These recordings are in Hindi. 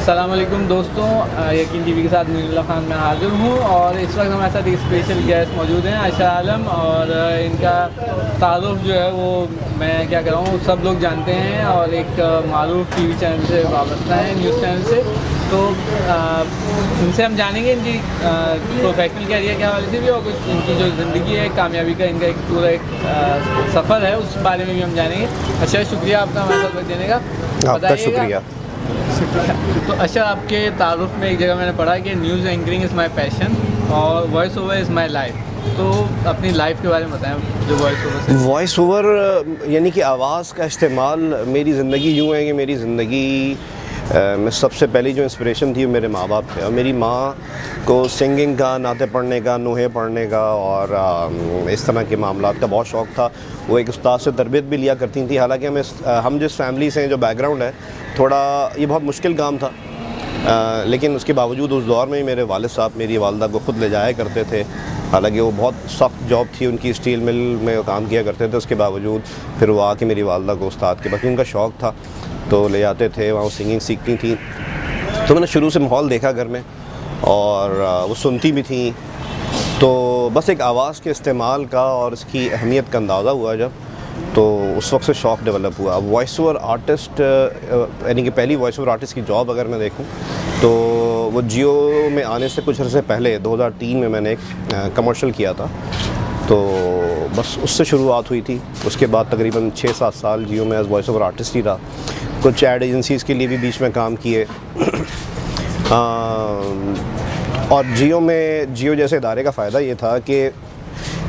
अस्सलाम वालेकुम दोस्तों, यकीन टीवी के साथ मीरुल्लाह खान मैं हाज़िर हूँ और इस वक्त हमारे साथ एक स्पेशल गेस्ट मौजूद हैं, आयशा आलम। और इनका तारुफ जो है वो मैं क्या कर रहा हूँ, सब लोग जानते हैं और एक मारूफ टीवी चैनल से वाबस्ता है, न्यूज़ चैनल से। तो इनसे हम जानेंगे इनकी प्रोफेशनल कैरियर के हवाले से भी और कुछ इनकी जो ज़िंदगी है कामयाबी का, इनका एक पूरा एक सफ़र है, उस बारे में भी हम जानेंगे। अच्छा, शुक्रिया आपका हमारे साथ वक्त देने का। आपका शुक्रिया। तो अच्छा, आपके तारुफ में एक जगह मैंने पढ़ा कि news anchoring is my passion और voice over is my life. तो अपनी लाइफ के बारे में बताएं, जो वॉइस ओवर यानी कि आवाज़ का इस्तेमाल मेरी ज़िंदगी यूँ है कि मेरी ज़िंदगी में सबसे पहली जो इंस्पिरेशन थी वो मेरे माँ बाप थे। और मेरी माँ को सिंगिंग का, नाते पढ़ने का, नोहे पढ़ने का और इस तरह के मामलात का बहुत शौक़ था। वो एक उस्ताद से तरबियत भी लिया करती थी। हालांकि हम जिस फैमिली से हैं, जो बैकग्राउंड है, थोड़ा ये बहुत मुश्किल काम था, लेकिन उसके बावजूद उस दौर में ही मेरे वालिद साहब मेरी वालदा को ख़ुद ले जाया करते थे। हालांकि वो बहुत सख्त जॉब थी उनकी, स्टील मिल में वो काम किया करते थे। उसके बावजूद फिर वो आके मेरी वालदा को उस्ताद के बाकी उनका शौक़ था तो ले जाते थे, वहाँ सिंगिंग सीखती थी। तो मैंने शुरू से माहौल देखा घर में और वो सुनती भी थी। तो बस एक आवाज़ के इस्तेमाल का और इसकी अहमियत का अंदाज़ा हुआ जब, तो उस वक्त से शौक़ डेवलप हुआ। अब वॉइस ओवर आर्टिस्ट यानी कि पहली वॉइस ओवर आर्टिस्ट की जॉब अगर मैं देखूं तो वो जियो में आने से कुछ अर्से पहले 2003 में मैंने एक कमर्शियल किया था। तो बस उससे शुरुआत हुई थी। उसके बाद तकरीबन 6-7 साल जियो में एज़ वॉइस ओवर आर्टिस्ट ही रहा। कुछ एड एजेंसीज़ के लिए भी बीच में काम किए। और जियो जैसे इदारे का फ़ायदा ये था कि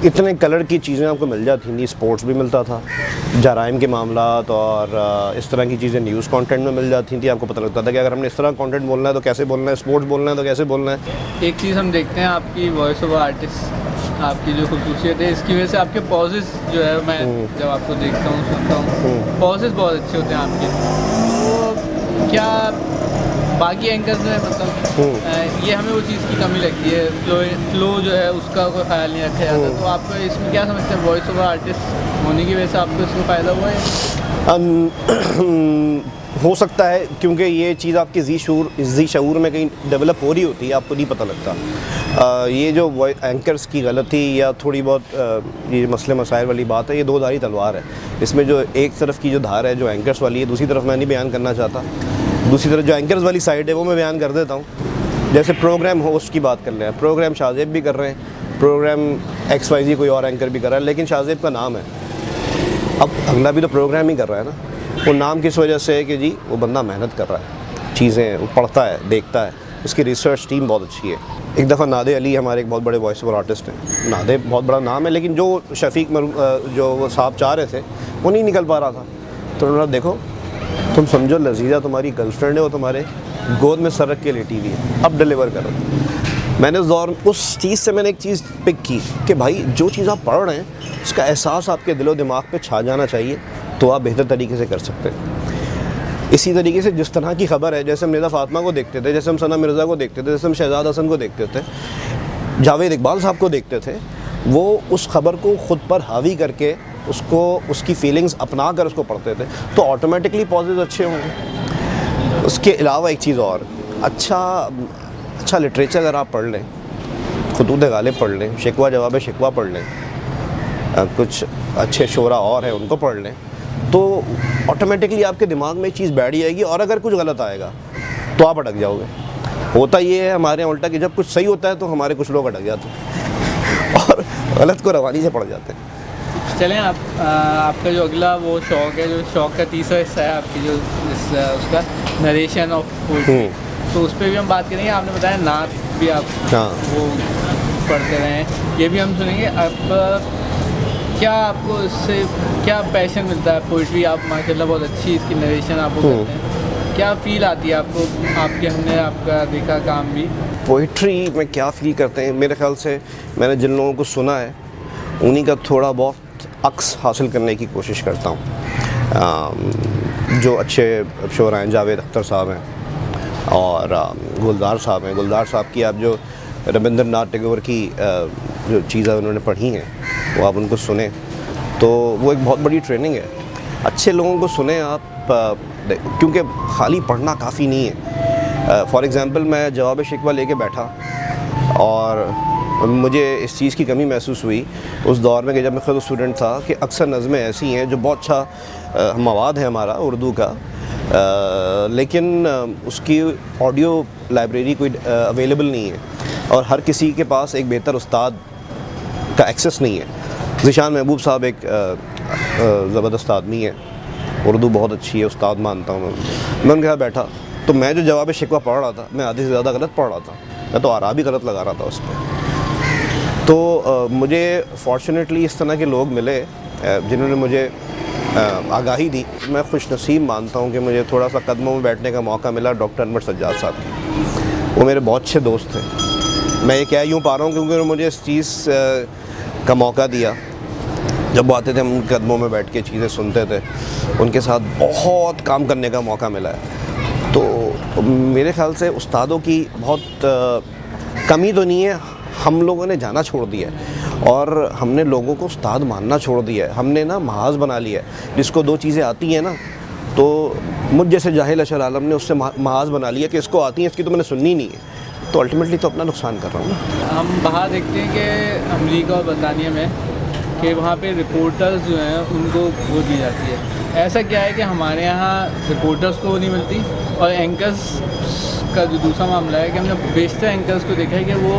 इतने कलर की चीज़ें आपको मिल जाती थी। स्पोर्ट्स भी मिलता था, जराइम के मामलात और इस तरह की चीज़ें न्यूज़ कंटेंट में मिल जाती थी। आपको पता लगता था कि अगर हमने इस तरह कंटेंट बोलना है तो कैसे बोलना है, स्पोर्ट्स बोलना है तो कैसे बोलना है। एक चीज़ हम देखते हैं आपकी वॉइस ओवर आर्टिस्ट, आपकी जो खूबसूरत है, इसकी वजह से आपके पॉजेस जो है, मैं जब आपको देखता हूँ सुनता हूँ, पॉजेस बहुत अच्छे होते हैं आपके। तो क्या बाकी एंकर्स में मतलब ये हमें वो चीज़ की कमी लगती है, फ्लो जो है उसका कोई ख्याल नहीं रखा जाता। तो आपको इसमें क्या समझते हैं, वॉइस ओवर आर्टिस्ट होने की वजह से आपको इसको फ़ायदा हुआ है? हो सकता है, क्योंकि ये चीज़ आपके जी शऊर में कहीं डेवलप हो रही होती है, आपको नहीं पता लगता। ये जो एंकर्स की गलती या थोड़ी बहुत ये मसले मसाइल वाली बात है, ये दो धारी तलवार है। इसमें जो एक तरफ की जो धार है जो एंकर्स वाली है, दूसरी तरफ मैं नहीं बयान करना चाहता। दूसरी तरफ जो एंकर्स वाली साइड है वो मैं बयान कर देता हूँ। जैसे प्रोग्राम होस्ट की बात कर रहे हैं, प्रोग्राम शाहज़ेब भी कर रहे हैं, प्रोग्राम XYZ कोई और एंकर भी कर रहा है, लेकिन शाहज़ेब का नाम है। अब अगला भी तो प्रोग्राम ही कर रहा है ना। वो नाम किस वजह से है कि जी वो बंदा मेहनत कर रहा है, चीज़ें वो पढ़ता है, देखता है, उसकी रिसर्च टीम बहुत अच्छी है। एक दफ़ा नादे अली हमारे एक बहुत बड़े वॉइस ओवर आर्टिस्ट हैं। नादे बहुत बड़ा नाम है, लेकिन जो शफीक जो वो साहब चाह रहे थे वो नहीं निकल पा रहा था। तो उन्होंने देखो, तुम समझो लजीज़ा तुम्हारी गर्लफ्रेंड है, वो तुम्हारे गोद में सर रख के लेटी हुई है, अब डिलीवर करो। मैंने उस चीज़ से मैंने एक चीज़ पिक की कि भाई जो चीज़ आप पढ़ रहे हैं उसका एहसास आपके दिलो दिमाग पे छा जाना चाहिए, तो आप बेहतर तरीके से कर सकते हैं। इसी तरीके से जिस तरह की ख़बर है, जैसे हम निदा फातिमा को देखते थे, जैसे हम सना मिर्ज़ा को देखते थे, जैसे हम शहजाद हसन को देखते थे, जावेद इकबाल साहब को देखते थे, वो उस ख़बर को ख़ुद पर हावी करके उसकी फीलिंग्स अपना कर उसको पढ़ते थे, तो ऑटोमेटिकली पॉजिटिव अच्छे होंगे। उसके अलावा एक चीज़ और, अच्छा लिटरेचर अगर आप पढ़ लें, खुतूत गालिब पढ़ लें, शिकवा जवाब शिकवा पढ़ लें, कुछ अच्छे शोरा और हैं उनको पढ़ लें, तो ऑटोमेटिकली आपके दिमाग में एक चीज़ बैठ जाएगी। और अगर कुछ गलत आएगा तो आप अटक जाओगे। होता ये है हमारे यहाँ उल्टा कि जब कुछ सही होता है तो हमारे कुछ लोग अटक जाते हैं और गलत को रवानी से पड़ जाते हैं। चलें, आपका जो अगला वो शौक़ है, जो शौक़ का तीसरा हिस्सा है आपकी जो उसका नरेशन ऑफ पोएट्री, तो उस पर भी हम बात करेंगे। आपने बताया नात भी आप वो पढ़ते रहे हैं, ये भी हम सुनेंगे। अब क्या आपको इससे क्या पैशन मिलता है? पोइट्री आप माशाल्लाह बहुत अच्छी इसकी नरेशन आपको करते हैं, क्या फ़ील आती है आपको? हमने आपका देखा काम भी। पोइट्री में क्या फ़ील करते हैं, मेरे ख़्याल से मैंने जिन लोगों को सुना है उन्हीं का थोड़ा बहुत अक्स हासिल करने की कोशिश करता हूँ। जो अच्छे शोरा हैं, जावेद अख्तर साहब हैं और गुलजार साहब हैं। गुलजार साहब की आप जो रविंद्रनाथ टैगोर की जो चीज़ें उन्होंने पढ़ी हैं वो आप उनको सुने तो वो एक बहुत बड़ी ट्रेनिंग है। अच्छे लोगों को सुने आप, क्योंकि खाली पढ़ना काफ़ी नहीं है। फॉर एग्ज़ाम्पल मैं जवाब शिकवा लेके बैठा और मुझे इस चीज़ की कमी महसूस हुई उस दौर में कि जब मैं खुद स्टूडेंट था कि अक्सर नज़में ऐसी हैं जो बहुत अच्छा मवाद है हमारा उर्दू का, लेकिन उसकी ऑडियो लाइब्रेरी कोई अवेलेबल नहीं है और हर किसी के पास एक बेहतर उस्ताद का एक्सेस नहीं है। ज़ीशान महबूब साहब एक ज़बरदस्त आदमी है, उर्दू बहुत अच्छी है, उस्ताद मानता हूँ मैं उनके साथ बैठा तो मैं जो जवाब शिकवा पढ़ रहा था मैं आधे से ज़्यादा गलत पढ़ रहा था, मैं तो आराबी गलत लगा रहा था उस पर। तो मुझे फॉर्चुनेटली इस तरह के लोग मिले जिन्होंने मुझे आगाही दी। मैं खुश नसीब मानता हूँ कि मुझे थोड़ा सा कदमों में बैठने का मौका मिला डॉक्टर अनवर सज्जाद साहब की। वो मेरे बहुत अच्छे दोस्त थे। मैं ये कह यूँ पा रहा हूँ क्योंकि उन्होंने मुझे इस चीज़ का मौका दिया। जब वो आते थे हम उनके कदमों में बैठ के चीज़ें सुनते थे, उनके साथ बहुत काम करने का मौका मिला है। तो मेरे ख़्याल से उस्तादों की बहुत कमी तो नहीं है, हम लोगों ने जाना छोड़ दिया है और हमने लोगों को उस्ताद मानना छोड़ दिया है। हमने ना महाज बना लिया है, जिसको दो चीज़ें आती हैं ना, तो मुझ जैसे जाहिल अशर आलम ने उससे महाज बना लिया कि इसको आती हैं, इसकी तो मैंने सुननी नहीं है। तो अल्टीमेटली तो अपना नुकसान कर रहा हूँ ना। हम बाहर देखते हैं कि अमेरिका और बरतानिया में कि वहाँ पे रिपोर्टर्स जो हैं उनको वो दी जाती है। ऐसा क्या है कि हमारे यहाँ रिपोर्टर्स को वो नहीं मिलती, और एंकर्स का जो दूसरा मामला है कि हमने बेशतर एंकर्स को देखा है कि वो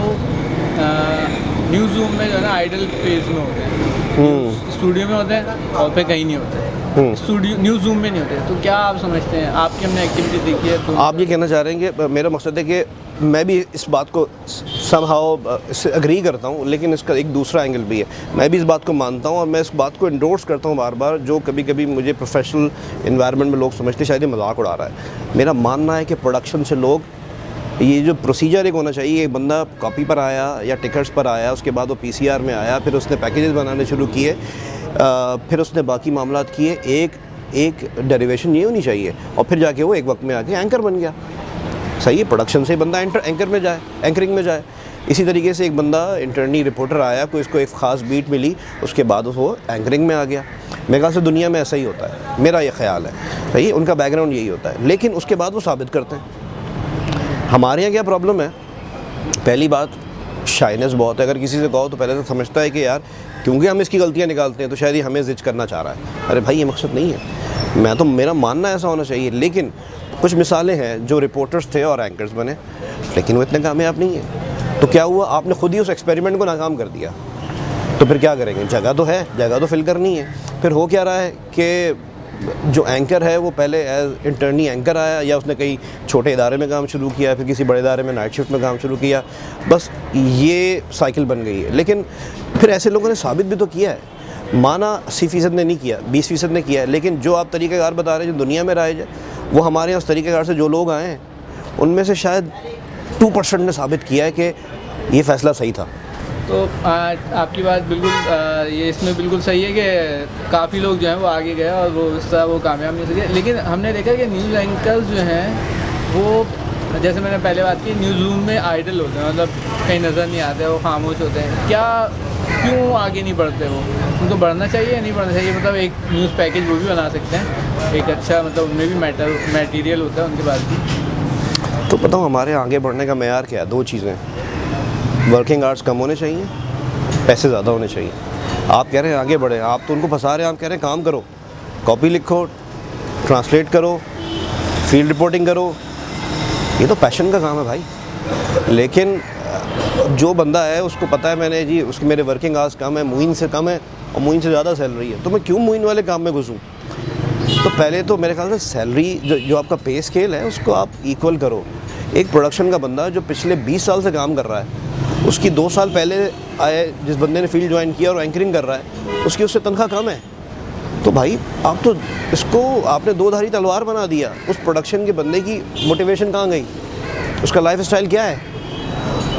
न्यूज़ रूम में जो है ना आइडल फेज में होते हैं, स्टूडियो में होते हैं और फिर कहीं नहीं होते, स्टूडियो न्यूज़ रूम में नहीं होते। तो क्या आप समझते हैं, आपकी हमने एक्टिविटी देखी है तो आप ये कहना चाह रहे हैं कि मेरा मकसद है कि मैं भी इस बात को समहाउ इससे एग्री करता हूँ, लेकिन इसका एक दूसरा एंगल भी है। मैं भी इस बात को मानता हूँ और मैं इस बात को इंडोर्स करता हूँ बार बार, जो कभी कभी मुझे प्रोफेशनल इन्वायरमेंट में लोग समझते हैं शायद ये मजाक उड़ा रहा है। मेरा मानना है कि प्रोडक्शन से लोग ये जो प्रोसीजर एक होना चाहिए, एक बंदा कॉपी पर आया या टिकट्स पर आया, उसके बाद वो पीसीआर में आया, फिर उसने पैकेजेस बनाने शुरू किए, फिर उसने बाकी मामलात किए, एक डेरिवेशन ये होनी चाहिए और फिर जाके वो एक वक्त में आके एंकर बन गया। सही है, प्रोडक्शन से बंदा एंकर में जाए, एंकरिंग में जाए। इसी तरीके से एक बंदा इंटरनी रिपोर्टर आया, कोई इसको एक ख़ास बीट मिली, उसके बाद वो एंकरिंग में आ गया। मेरे ख्याल से दुनिया में ऐसा ही होता है, मेरा ये ख्याल है। सही है, उनका बैकग्राउंड यही होता है, लेकिन उसके बाद वो साबित करते हैं। हमारे यहाँ क्या प्रॉब्लम है, पहली बात शाइनेस बहुत है। अगर किसी से कहो तो पहले तो समझता है कि यार क्योंकि हम इसकी गलतियाँ निकालते हैं तो शायद ये हमें जिज करना चाह रहा है। अरे भाई ये मकसद नहीं है, मेरा मानना ऐसा होना चाहिए। लेकिन कुछ मिसालें हैं जो रिपोर्टर्स थे और एंकर्स बने, लेकिन वो इतने कामयाब नहीं है। तो क्या हुआ, आपने खुद ही उस एक्सपेरिमेंट को नाकाम कर दिया। तो फिर क्या करेंगे, जगह तो है, जगह तो फिल करनी है। फिर हो क्या रहा है कि जो एंकर है वो पहले एज इंटर्नी एंकर आया, या उसने कई छोटे इदारे में काम शुरू किया, फिर किसी बड़े इदारे में नाइट शिफ्ट में काम शुरू किया, बस ये साइकिल बन गई है। लेकिन फिर ऐसे लोगों ने साबित भी तो किया है, माना 80% ने नहीं किया, 20% ने किया है, लेकिन जो आप तरीक़ेकार बता रहे हैं जो दुनिया में राइज है, वो हमारे यहाँ उस तरीक़ेकार से जो लोग आए हैं उनमें से शायद 2% ने साबित किया है कि ये फ़ैसला सही था। तो आपकी बात बिल्कुल ये इसमें बिल्कुल सही है कि काफ़ी लोग जो हैं वो आगे गए और वो इस तरह वो कामयाब नहीं हो सके। लेकिन हमने देखा कि न्यूज़ एंकर्स जो हैं वो, जैसे मैंने पहले बात की, न्यूज़ रूम में आइडल होते हैं, मतलब कहीं नज़र नहीं आते, वो खामोश होते हैं। क्यों आगे नहीं बढ़ते वो? उनको बढ़ना चाहिए या नहीं बढ़ना चाहिए? मतलब एक न्यूज़ पैकेज वो भी बना सकते हैं, एक अच्छा, मतलब उनमें भी मटेरियल होता है उनके पास भी। तो बताओ हमारे आगे बढ़ने का मेयार क्या है? दो चीज़ें, वर्किंग आवर्स कम होने चाहिए, पैसे ज़्यादा होने चाहिए। आप कह रहे हैं आगे बढ़े, आप तो उनको फंसा रहे हैं। आप कह रहे हैं काम करो, कॉपी लिखो, ट्रांसलेट करो, फील्ड रिपोर्टिंग करो, ये तो पैशन का काम है भाई। लेकिन जो बंदा है उसको पता है मैंने जी उसके मेरे वर्किंग आवर्स कम है, मुइन से कम है और मुइन से ज़्यादा सैलरी है, तो मैं क्यों मुइन वाले काम में घुसूँ? तो पहले तो मेरे ख्याल से सैलरी जो आपका पे स्केल है उसको आप इक्वल करो। एक प्रोडक्शन का बंदा जो पिछले 20 साल से काम कर रहा है, उसकी 2 साल पहले आए जिस बंदे ने फील्ड ज्वाइन किया और एंकरिंग कर रहा है, उसकी उससे तनख्वाह कम है। तो भाई आप तो इसको आपने दो धारी तलवार बना दिया। उस प्रोडक्शन के बंदे की मोटिवेशन कहाँ गई, उसका लाइफ स्टाइल क्या है?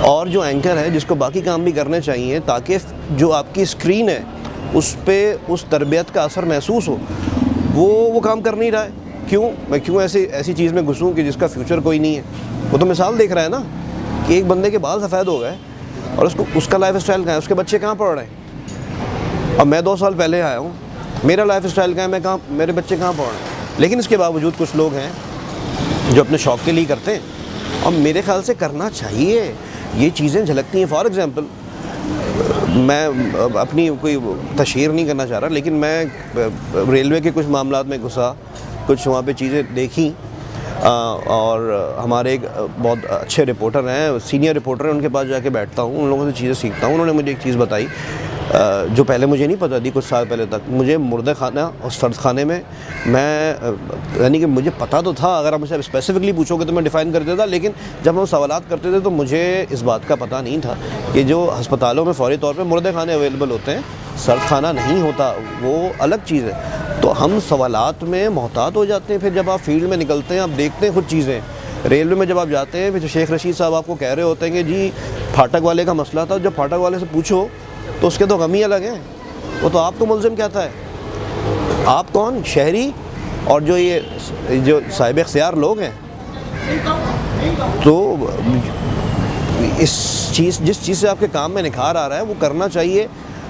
और जो एंकर है जिसको बाकी काम भी करने चाहिए ताकि जो आपकी स्क्रीन है उस पर उस तरबियत का असर महसूस हो, वो काम कर नहीं रहा है। क्यों? मैं क्यों ऐसी चीज़ में घुसूँ कि जिसका फ्यूचर कोई नहीं है? वो तो मिसाल देख रहा है ना कि एक बंदे के बाल सफ़ेद हो गए और उसका लाइफ स्टाइल कहाँ है, उसके बच्चे कहाँ पढ़ रहे हैं। अब मैं 2 साल पहले आया हूँ, मेरा लाइफ स्टाइल कहाँ है, मेरे बच्चे कहाँ पढ़ रहे हैं। लेकिन इसके बावजूद कुछ लोग हैं जो अपने शौक़ के लिए करते हैं और मेरे ख्याल से करना चाहिए। ये चीज़ें झलकती हैं। फॉर एग्ज़ाम्पल, मैं अपनी कोई तशहीर नहीं करना चाह रहा, लेकिन मैं रेलवे के कुछ मामलात में घुसा, कुछ वहाँ पे चीज़ें देखी, और हमारे एक बहुत अच्छे रिपोर्टर हैं, सीनियर रिपोर्टर हैं, उनके पास जाके बैठता हूँ, उन लोगों से चीज़ें सीखता हूँ। उन्होंने मुझे एक चीज़ बताई जो पहले मुझे नहीं पता थी, कुछ साल पहले तक। मुझे मुर्दे खाना और सर्द खाने में मैं यानी कि मुझे पता तो था, अगर आप मुझसे स्पेसिफिकली पूछोगे तो मैं डिफ़ाइन कर देता, लेकिन जब हम सवालात करते थे तो मुझे इस बात का पता नहीं था कि जो अस्पतालों में फ़ौरी तौर पे मुर्दे खाने अवेलेबल होते हैं, सर्द खाना नहीं होता, वो अलग चीज़ है। तो हम सवालात में मोहतात हो जाते हैं। फिर जब आप फील्ड में निकलते हैं, आप देखते हैं कुछ चीज़ें। रेलवे में जब आप जाते हैं, फिर शेख रशीद साहब आपको कह रहे होते हैं कि जी फाटक वाले का मसला था। जब फाटक वाले से पूछो तो उसके तो गम ही अलग हैं। वो तो आपको मुल्ज़िम कहता है। आप कौन? शहरी और जो साहिब इख्तियार लोग हैं। तो जिस चीज़ से आपके काम में निखार आ रहा है वो करना चाहिए।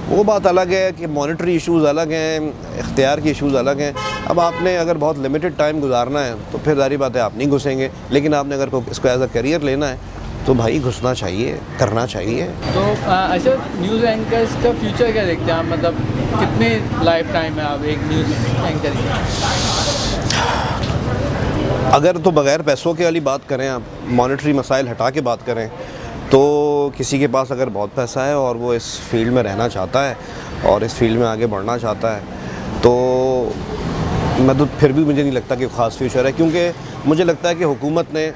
वो बात अलग है कि मॉनेटरी इश्यूज़ अलग हैं, इख्तियार के इश्यूज़ अलग हैं। अब आपने अगर बहुत लिमिटेड टाइम गुजारना है तो फिर सारी बात है आप नहीं घुसेंगे, लेकिन आपने अगर इसको एज अ करियर लेना है तो भाई घुसना चाहिए, करना चाहिए। तो अच्छा, न्यूज़ एंकर्स का फ्यूचर क्या देखते हैं आप? मतलब कितने लाइफ टाइम है आप एक न्यूज़ एंकर की? अगर तो बग़ैर पैसों के वाली बात करें, आप मॉनेटरी मसाइल हटा के बात करें, तो किसी के पास अगर बहुत पैसा है और वो इस फील्ड में रहना चाहता है और इस फील्ड में आगे बढ़ना चाहता है, तो मैं तो फिर भी मुझे नहीं लगता कि ख़ास फ्यूचर है। क्योंकि मुझे लगता है कि हुकूमत ने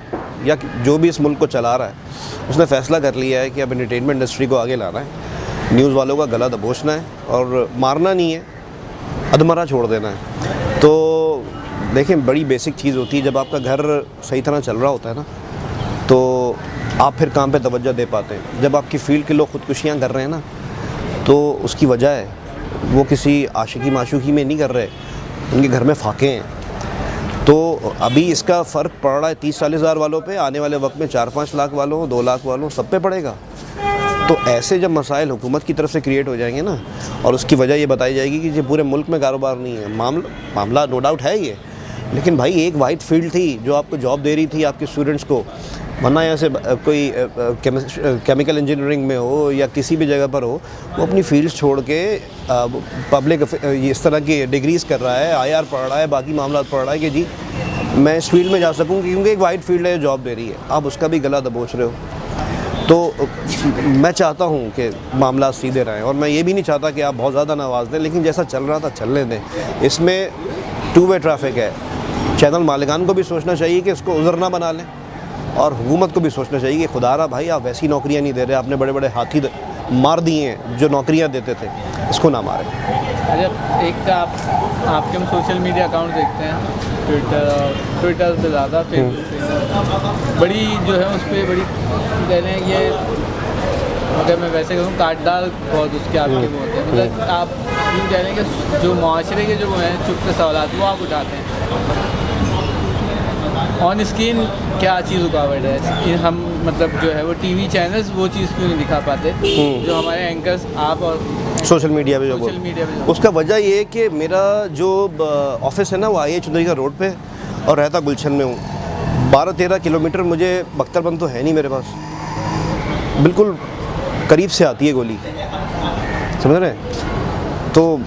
या जो भी इस मुल्क को चला रहा है उसने फ़ैसला कर लिया है कि अब एंटरटेनमेंट इंडस्ट्री को आगे लाना है, न्यूज़ वालों का गला दबोचना है और मारना नहीं है, अधमरा छोड़ देना है। तो देखें, बड़ी बेसिक चीज़ होती है, जब आपका घर सही तरह चल रहा होता है ना, तो आप फिर काम पे तवज्जो दे पाते हैं। जब आपकी फ़ील्ड के लोग ख़ुदकुशियाँ कर रहे हैं ना, तो उसकी वजह है वो किसी आशिकी माशूकी में नहीं कर रहे, उनके घर में फाके हैं। तो अभी इसका फ़र्क पड़ रहा है 30-40 हज़ार वालों पे, आने वाले वक्त में 4-5 लाख वालों, 2 लाख वालों, सब पे पड़ेगा। तो ऐसे जब मसाइल हुकूमत की तरफ से क्रिएट हो जाएंगे ना, और उसकी वजह ये बताई जाएगी कि ये पूरे मुल्क में कारोबार नहीं है, मामला नो डाउट है ये, लेकिन भाई एक वाइड फील्ड थी जो आपको जॉब दे रही थी आपके स्टूडेंट्स को, वरना यहाँ से कोई केमिकल इंजीनियरिंग में हो या किसी भी जगह पर हो, वो अपनी फील्ड्स छोड़ के पब्लिक इस तरह की डिग्रीज़ कर रहा है, IR पढ़ रहा है, बाकी मामला पढ़ रहा है कि जी मैं इस फील्ड में जा सकूँ, क्योंकि एक वाइड फील्ड है जो जॉब दे रही है। आप उसका भी गला दबोच रहे हो। तो मैं चाहता हूँ कि मामला सीधे रहें, और मैं ये भी नहीं चाहता कि आप बहुत ज़्यादा नवाज दें, लेकिन जैसा चल रहा था चलने दें। इसमें 2 वे ट्रैफिक है। चैनल मालिकान को भी सोचना चाहिए कि इसको उज़र ना बना लें, और हुकूमत को भी सोचना चाहिए कि खुदारा भाई आप वैसी नौकरियां नहीं दे रहे, आपने बड़े बड़े हाथी मार दिए हैं जो नौकरियां देते थे, इसको ना मारें। अच्छा, एक तो आपके हम सोशल मीडिया अकाउंट देखते हैं, ट्विटर पे ज़्यादा, फेसबुक बड़ी जो है उस पर बड़ी कह रहे हैं ये, अगर मैं वैसे कहूँ काटदार बहुत उसके आपके वो होते हैं। मतलब आप यूँ कह रहे हैं कि जो माशरे के जो वो हैं चुपके सवालात वो आप उठाते हैं। ऑन स्क्रीन क्या चीज़ रुकावट है? हम मतलब जो है वो टीवी चैनल्स वो चीज़ क्यों नहीं दिखा पाते जो हमारे एंकर्स आप और सोशल मीडिया पे जो उसका वजह ये है कि मेरा जो ऑफिस है ना वो IA चौधरी रोड पे, और रहता गुलशन में हूँ। 12-13 किलोमीटर, मुझे बख्तरबंद तो है नहीं मेरे पास, बिल्कुल करीब से आती है गोली, समझ रहे हैं? तो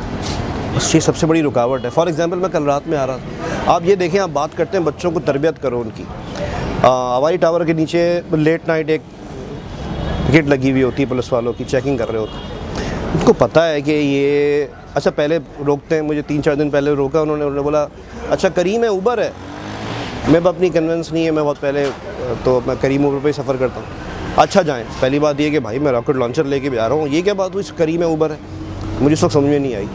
ये सबसे बड़ी रुकावट है। फॉर एग्ज़ाम्पल मैं कल रात में आ रहा था, आप ये देखें, आप बात करते हैं बच्चों को तरबियत करो उनकी, हवाई टावर के नीचे लेट नाइट एक विकेट लगी हुई होती है, पुलिस वालों की चेकिंग कर रहे होते हैं, उनको पता है कि ये अच्छा पहले रोकते हैं। मुझे 3-4 दिन पहले रोका उन्होंने बोला अच्छा करीम है, उबर है। मैं अपनी कन्वेंस नहीं है, मैं बहुत पहले तो मैं करीम उबर पे ही सफ़र करता हूँ। अच्छा जाएँ, पहली बात ये कि भाई मैं रॉकेट लॉन्चर लेके भी आ रहा हूँ, ये क्या बात हुई करीम है उबर है, मुझे उस वक्त समझ में नहीं आई।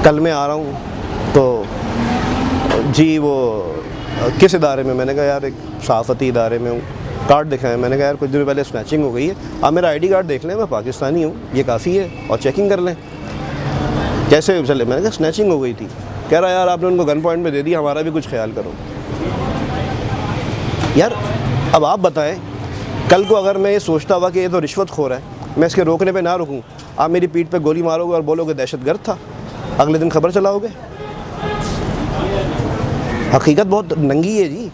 कल मैं आ रहा हूँ तो जी वो किस इदारे में, मैंने कहा यार एक सहाफ़ती इदारे में हूँ। कार्ड दिखाएं, मैंने कहा यार कुछ दिन पहले स्नैचिंग हो गई है, आप मेरा ID कार्ड देख लें, मैं पाकिस्तानी हूँ, ये काफ़ी है, और चेकिंग कर लें। कैसे चले? मैंने कहा स्नैचिंग हो गई थी। कह रहा यार आपने उनको गन पॉइंट पे दे दिया, हमारा भी कुछ ख्याल करो। यार अब आप बताएं, कल को अगर मैं ये सोचता हुआ कि ये तो रिश्वतखोर है, मैं इसके रोकने पे ना रुकूं, आप मेरी पीठ पे गोली मारोगे और बोलोगे दहशतगर्द था, अगले दिन खबर चलाओगे। हकीकत बहुत नंगी है जी।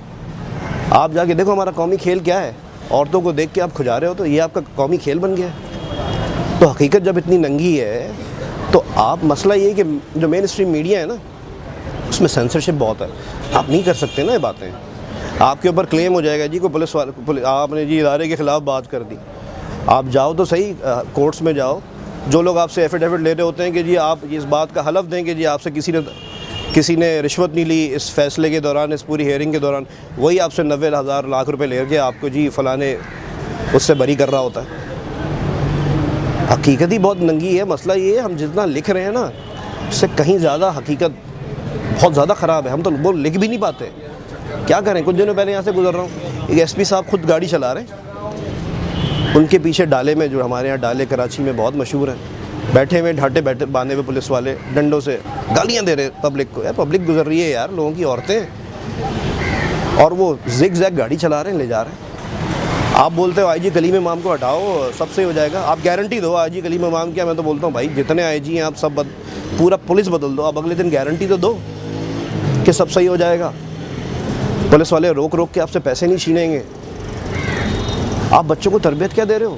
आप जाके देखो हमारा कौमी खेल क्या है, औरतों को देख के आप खुजा रहे हो, तो ये आपका कौमी खेल बन गया है। तो हकीकत जब इतनी नंगी है तो आप, मसला ये है कि जो मेन स्ट्रीम मीडिया है ना, उसमें सेंसरशिप बहुत है, आप नहीं कर सकते ना ये बातें। आपके ऊपर क्लेम हो जाएगा जी, को पुलिस वाले, आपने जी इदारे के ख़िलाफ़ बात कर दी। आप जाओ तो सही, कोर्ट्स में जाओ, जो लोग आपसे एफिडेविट ले रहे होते हैं कि जी आप इस बात का हलफ दें कि जी आपसे किसी ने रिश्वत नहीं ली इस फैसले के दौरान, इस पूरी हेयरिंग के दौरान, वही आपसे 90,000 लाख रुपए ले के आपको जी फ़लाने उससे बरी कर रहा होता है। हकीकत ही बहुत नंगी है। मसला ये है, हम जितना लिख रहे हैं ना, उससे कहीं ज़्यादा हकीकत बहुत ज़्यादा ख़राब है। हम तो वो लिख भी नहीं पाते, क्या करें। कुछ दिनों पहले यहाँ से गुजर रहा हूँ, एक एसपी साहब खुद गाड़ी चला रहे हैं, उनके पीछे डाले में, जो हमारे यहाँ डाले कराची में बहुत मशहूर हैं, बैठे हुए ढाटे बांधे हुए पुलिस वाले डंडों से गालियाँ दे रहे पब्लिक को। यार पब्लिक गुजर रही है यार, लोगों की औरतें, और वो जिग जैग गाड़ी चला रहे हैं, ले जा रहे हैं। आप बोलते हो आईजी कलीम इमाम को हटाओ सब सही हो जाएगा, आप गारंटी दो आईजी कलीम इमाम की। मैं तो बोलता हूँ भाई जितने आईजी हैं आप सब पूरा पुलिस बदल दो, आप अगले दिन गारंटी तो दो कि सब सही हो जाएगा। पुलिस वाले रोक रोक के आपसे पैसे नहीं छीनेंगे। आप बच्चों को तरबियत क्या दे रहे हो?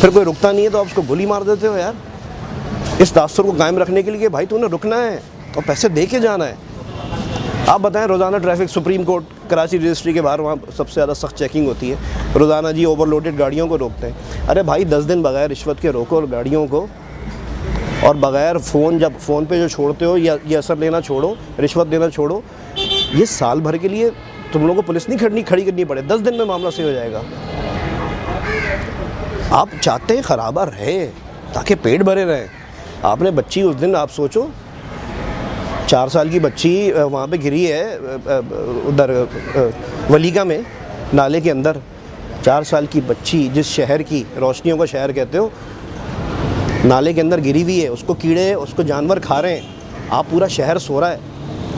फिर कोई रुकता नहीं है तो आप उसको गोली मार देते हो यार। इस तासुर को कायम रखने के लिए भाई तूने रुकना है और पैसे दे के जाना है। आप बताएं, रोज़ाना traffic supreme court Karachi registry के बाहर, वहाँ सबसे ज़्यादा सख्त चेकिंग होती है रोज़ाना जी, ओवरलोडेड गाड़ियों को रोकते हैं। अरे भाई 10 दिन बगैर रिश्वत के रोको और गाड़ियों को, और बगैर फ़ोन, जब फ़ोन पे जो छोड़ते हो या ये असर लेना छोड़ो, रिश्वत देना छोड़ो, ये साल भर के लिए तुम लोगों को पुलिस नहीं खड़ी करनी पड़े, 10 दिन में मामला सही हो जाएगा। आप चाहते हैं खराबा रहे ताकि पेट भरे रहें। आपने बच्ची उस दिन, आप सोचो 4 साल की बच्ची वहाँ पे गिरी है उधर वलीका में, नाले के अंदर। 4 साल की बच्ची, जिस शहर की, रोशनियों का शहर कहते हो, नाले के अंदर गिरी हुई है, उसको कीड़े, उसको जानवर खा रहे हैं। आप, पूरा शहर सो रहा है।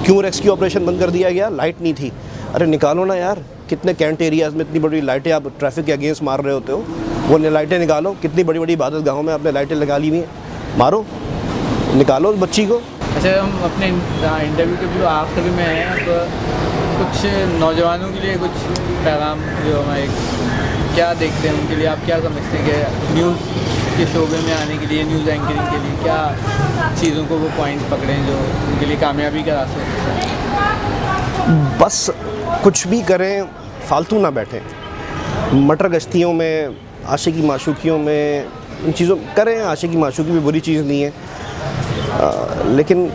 क्यों रेस्क्यू ऑपरेशन बंद कर दिया गया? लाइट नहीं थी। अरे निकालो ना यार, कितने कैंट एरियाज़ में इतनी बड़ी लाइटें आप ट्रैफिक के अगेंस्ट मार रहे होते हो, वो लाइटें निकालो। कितनी बड़ी बड़ी इबादत गाहों में आपने लाइटें लगा ली हुई हैं, मारो, निकालो उस बच्ची को। अच्छा, हम अपने इंटरव्यू के भी आखिरी में हैं, तो कुछ नौजवानों के लिए कुछ पैगाम जो हमारे क्या देखते हैं उनके लिए आप क्या समझते हैं कि न्यूज़ के शोबे में आने के लिए, न्यूज़ एंकरिंग के लिए क्या चीज़ों को वो पॉइंट पकड़ें जो उनके लिए कामयाबी का रास्ता है? बस कुछ भी करें, फालतू ना बैठें। मटर गश्तियों में, आशिकी माशूकियों में, इन चीज़ों करें। आशिकी माशूकी भी बुरी चीज़ नहीं है, लेकिन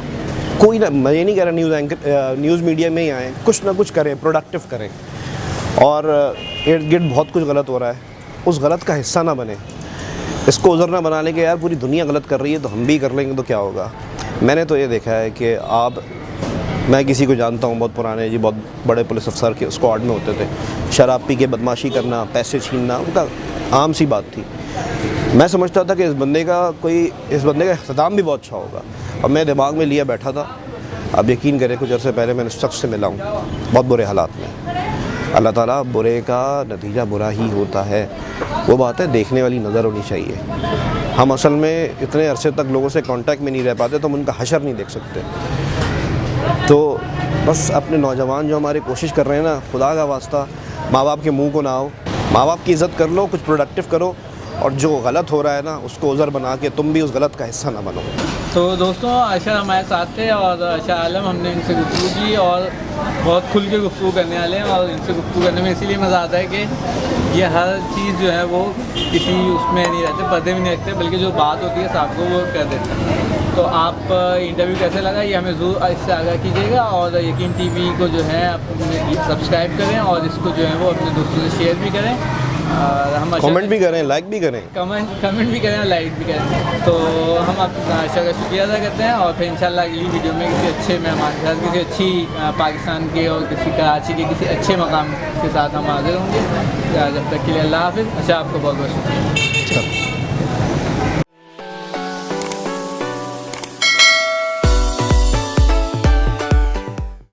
कोई ना, मैं ये नहीं कह रहा न्यूज़ मीडिया में ही आएँ, कुछ ना कुछ करें, प्रोडक्टिव करें। और इर्द गिर्द बहुत कुछ गलत हो रहा है, उस गलत का हिस्सा ना बने। इसको उज़र ना बना लें कि यार पूरी दुनिया गलत कर रही है तो हम भी कर लेंगे तो क्या होगा। मैंने तो ये देखा है कि मैं किसी को जानता हूँ बहुत पुराने जी, बहुत बड़े पुलिस अफसर के स्क्वाड में होते थे, शराब पी के बदमाशी करना, पैसे छीनना उनका आम सी बात थी। मैं समझता था कि इस बंदे का इख्तिताम भी बहुत अच्छा होगा, और मैं दिमाग में लिया बैठा था। अब यकीन करें, कुछ अर्से पहले मैंने शख्स से मिला हूँ बहुत बुरे हालात में। अल्लाह ताला, बुरे का नतीजा बुरा ही होता है, वो बात है, देखने वाली नज़र होनी चाहिए। हम असल में इतने अरसे तक लोगों से कांटेक्ट में नहीं रह पाते तो हम उनका हशर नहीं देख सकते। तो बस अपने नौजवान जो हमारे कोशिश कर रहे हैं ना, खुदा का वास्ता माँ बाप के मुंह को ना आओ, माँ बाप की इज़्ज़त कर लो, कुछ प्रोडक्टिव करो, और जो गलत हो रहा है ना उसको उज़र बना के तुम भी उस गलत का हिस्सा ना बनो। तो दोस्तों, अशर हमारे साथ थे और अशर आलम, हमने इनसे गुफ्तगू की और बहुत खुल के गुफ्तगू करने वाले हैं। और इनसे गुफ्तगू करने में इसीलिए मज़ा आता है कि ये हर चीज़ जो है वो किसी उसमें नहीं रहते, पर्दे में नहीं रखते, बल्कि जो बात होती है साहब को वो कर देते हैं। तो आप इंटरव्यू कैसे लगा ये हमें ज़रूर इससे आगाह कीजिएगा, और यकीन टीवी को जो है आप सब्सक्राइब करें और इसको जो है वो अपने दोस्तों से शेयर भी करें, और हम कमेंट भी करें, लाइक भी करें, कमेंट भी करें और लाइक भी करें। तो हम आपका आशा का शुक्रिया अदा करते हैं, और फिर इंशाल्लाह अगली वीडियो में किसी अच्छे मेहमान के साथ, किसी अच्छी पाकिस्तान के और किसी कराची के किसी अच्छे मकाम के साथ हम हाजिर होंगे। जब तक के लिए अल्लाह हाफ़िज़। अच्छा, आपको बहुत बहुत शुक्रिया।